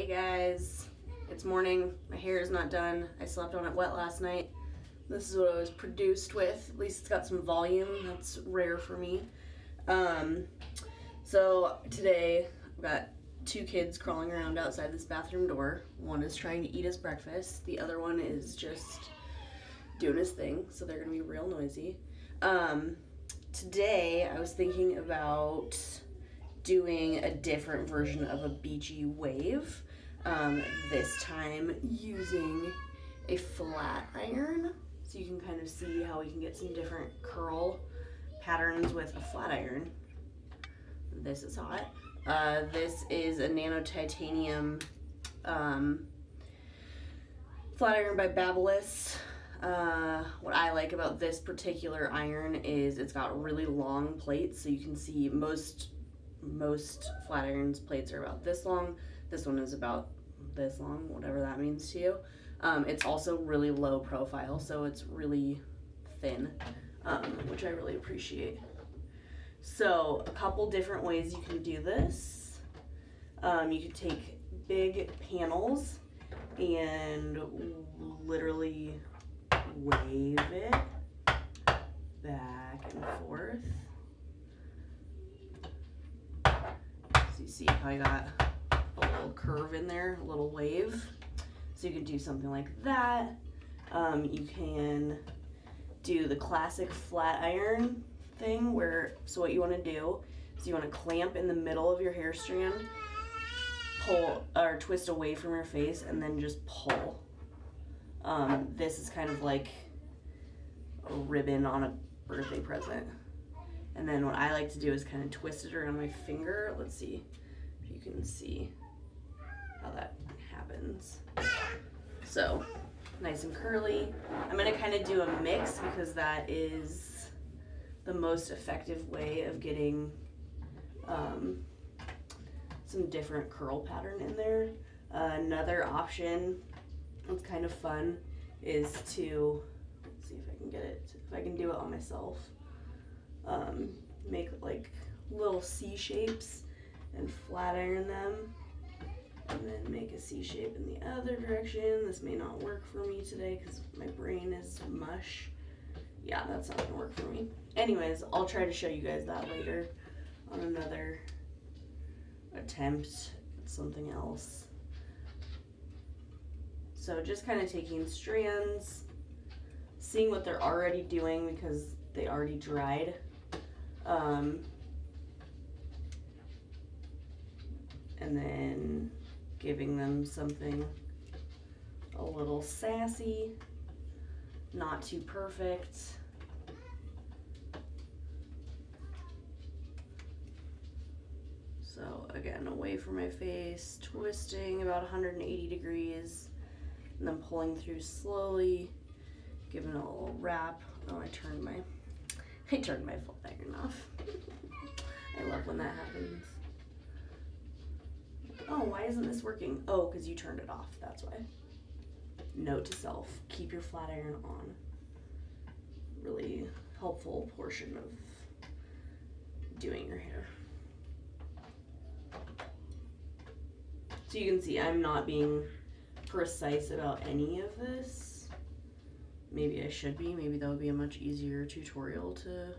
Hey guys, it's morning. My hair is not done. I slept on it wet last night. This is what I was produced with. At least it's got some volume. That's rare for me. So today I've got two kids crawling around outside this bathroom door. One is trying to eat his breakfast. The other one is just doing his thing, so they're gonna be real noisy. Today I was thinking about doing a different version of a beachy wave, this time using a flat iron, so you can kind of see how we can get some different curl patterns with a flat iron. This is hot. This is a nano titanium flat iron by Babyliss. What I like about this particular iron is it's got really long plates, so you can see most flat irons plates are about this long. This one is about this long, whatever that means to you. It's also really low profile, so it's really thin, which I really appreciate. So a couple different ways you can do this. You could take big panels and literally wave it back and forth. So you see how I got a little curve in there, a little wave. So you can do something like that. You can do the classic flat iron thing where, so what you want to do is you want to clamp in the middle of your hair strand, pull or twist away from your face, and then just pull. This is kind of like a ribbon on a birthday present. And then what I like to do is kind of twist it around my finger. Let's see if you can see how that happens. So nice and curly. I'm gonna kind of do a mix because that is the most effective way of getting some different curl pattern in there. Another option that's kind of fun is to, let's see if I can get it, if I can do it on myself. Make like little C shapes and flat iron them, and then make a C shape in the other direction. This may not work for me today because my brain is mush. Yeah, that's not gonna work for me. Anyways, I'll try to show you guys that later on another attempt at something else. So just kind of taking strands, seeing what they're already doing because they already dried. And then giving them something a little sassy, not too perfect. So again, away from my face, twisting about 180 degrees, and then pulling through slowly, giving it a little wrap. Oh, I turned my flat iron off. I love when that happens. Oh, why isn't this working? Oh, because you turned it off, that's why. Note to self, keep your flat iron on. Really helpful portion of doing your hair. So you can see I'm not being precise about any of this. Maybe I should be. Maybe that would be a much easier tutorial to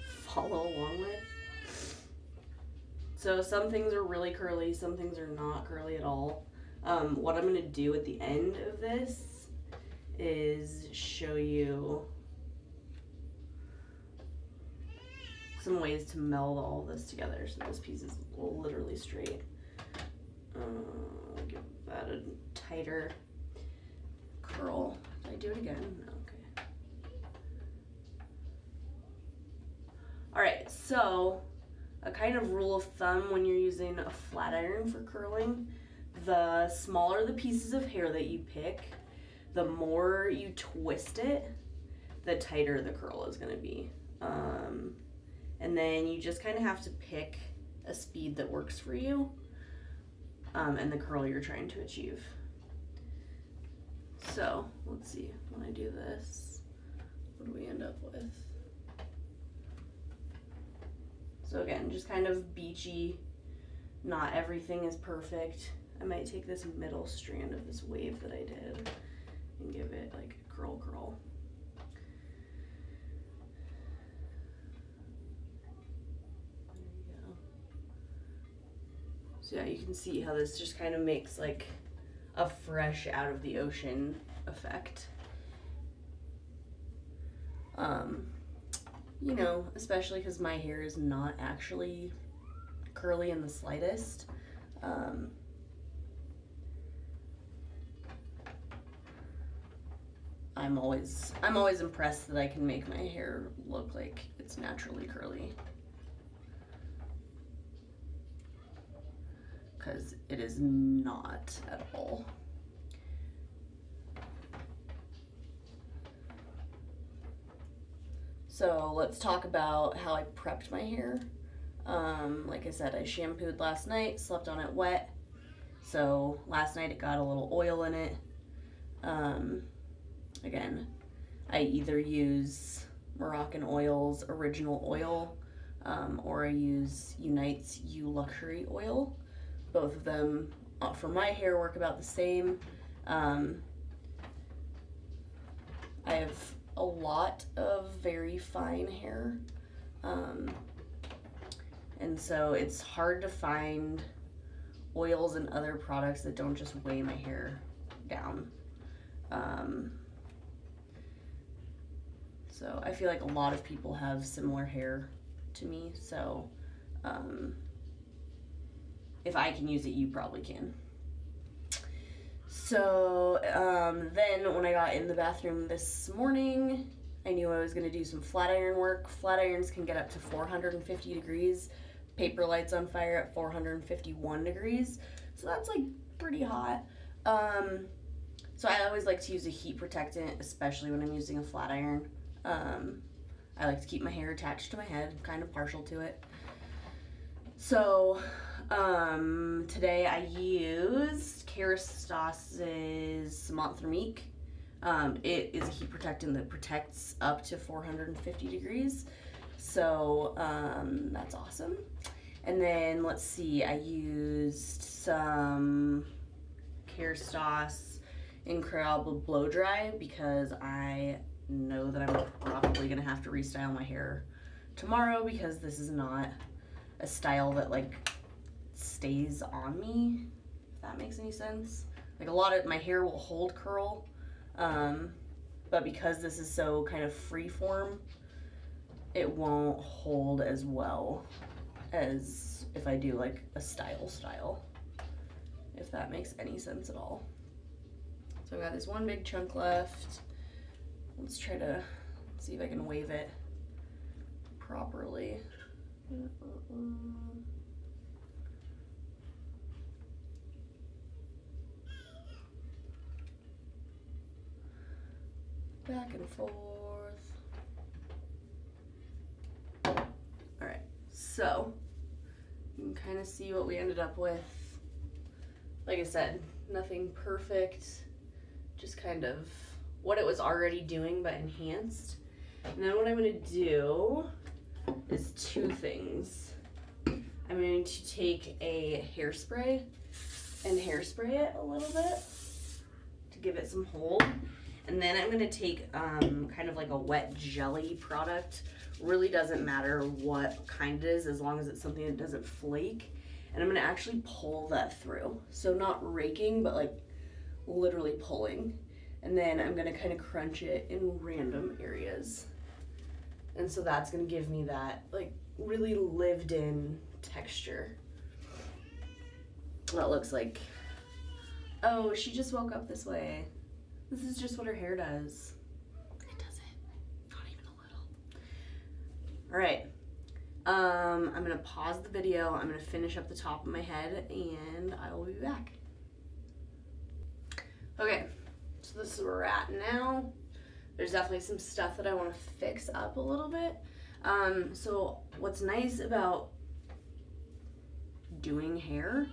follow along with. So some things are really curly, some things are not curly at all. What I'm gonna do at the end of this is show you some ways to meld all this together so this piece is literally straight. Give that a tighter curl. Did I do it again? Okay. All right, so a kind of rule of thumb when you're using a flat iron for curling, the smaller the pieces of hair that you pick, the more you twist it, the tighter the curl is gonna be. And then you just kind of have to pick a speed that works for you and the curl you're trying to achieve. So let's see, when I do this, what do we end up with? So again, just kind of beachy Not everything is perfect. I might take this middle strand of this wave that I did and give it like a curl. There you go. So yeah, you can see how this just kind of makes like a fresh out of the ocean effect. You know, especially because my hair is not actually curly in the slightest. I'm always impressed that I can make my hair look like it's naturally curly, because it is not at all. So let's talk about how I prepped my hair. Like I said, I shampooed last night, slept on it wet. So last night it got a little oil in it. Again, I either use Moroccan Oil's original oil, or I use Unite's U Luxury oil. Both of them, for my hair, work about the same. I have a lot of very fine hair, and so it's hard to find oils and other products that don't just weigh my hair down. So I feel like a lot of people have similar hair to me, so if I can use it, you probably can. So then when I got in the bathroom this morning, I knew I was going to do some flat iron work. Flat irons can get up to 450 degrees. Paperlight's on fire at 451 degrees. So that's like pretty hot. So I always like to use a heat protectant, especially when I'm using a flat iron. I like to keep my hair attached to my head. I'm kind of partial to it. So today I used Kerastos's Cement Thermique. It is a heat protectant that protects up to 450 degrees. So that's awesome. And then let's see, I used some Kerastos Incredible Blow Dry because I know that I'm probably gonna have to restyle my hair tomorrow, because this is not a style that like stays on me, if that makes any sense. Like a lot of my hair will hold curl, but because this is so kind of free form, it won't hold as well as if I do like a style, if that makes any sense at all. So I've got this one big chunk left. Let's try to see if I can wave it properly. Back and forth. All right, so you can kind of see what we ended up with. Like I said, nothing perfect, just kind of what it was already doing but enhanced. And then what I'm going to do is two things. I'm going to take a hairspray and hairspray it a little bit to give it some hold. And then I'm going to take kind of like a wet jelly product. Really doesn't matter what kind it is, as long as it's something that doesn't flake. And I'm going to actually pull that through. So not raking, but like literally pulling. And then I'm going to kind of crunch it in random areas. And so that's going to give me that like really lived in texture. That looks like, oh, she just woke up this way. This is just what her hair does. It doesn't, not even a little. All right, I'm going to pause the video. I'm going to finish up the top of my head and I will be back. Okay. So this is where we're at now. There's definitely some stuff that I want to fix up a little bit. So what's nice about doing hair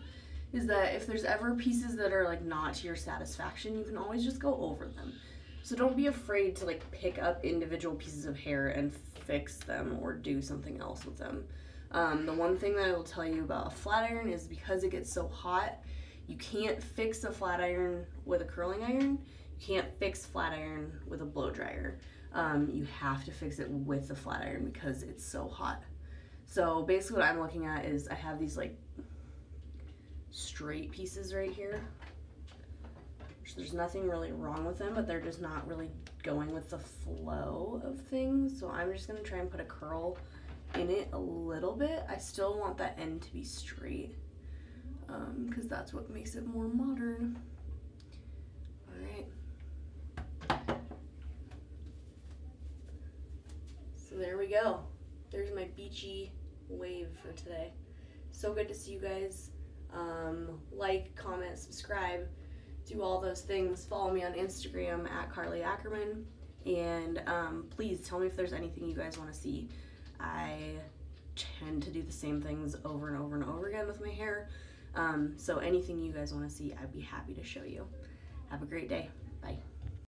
is that if there's ever pieces that are like not to your satisfaction, you can always just go over them. So don't be afraid to like pick up individual pieces of hair and fix them or do something else with them. The one thing that I will tell you about a flat iron is because it gets so hot, you can't fix a flat iron with a curling iron. You can't fix flat iron with a blow dryer. You have to fix it with the flat iron because it's so hot. So basically what I'm looking at is I have these like straight pieces right here. There's nothing really wrong with them, but they're just not really going with the flow of things. So I'm just gonna try and put a curl in it a little bit. I still want that end to be straight because that's what makes it more modern. All right. So there we go. There's my beachy wave for today. So good to see you guys. Like, comment, subscribe, do all those things. Follow me on Instagram at Carly Ackerman, and please tell me if there's anything you guys want to see. I tend to do the same things over and over and over again with my hair, so anything you guys want to see, I'd be happy to show you. Have a great day.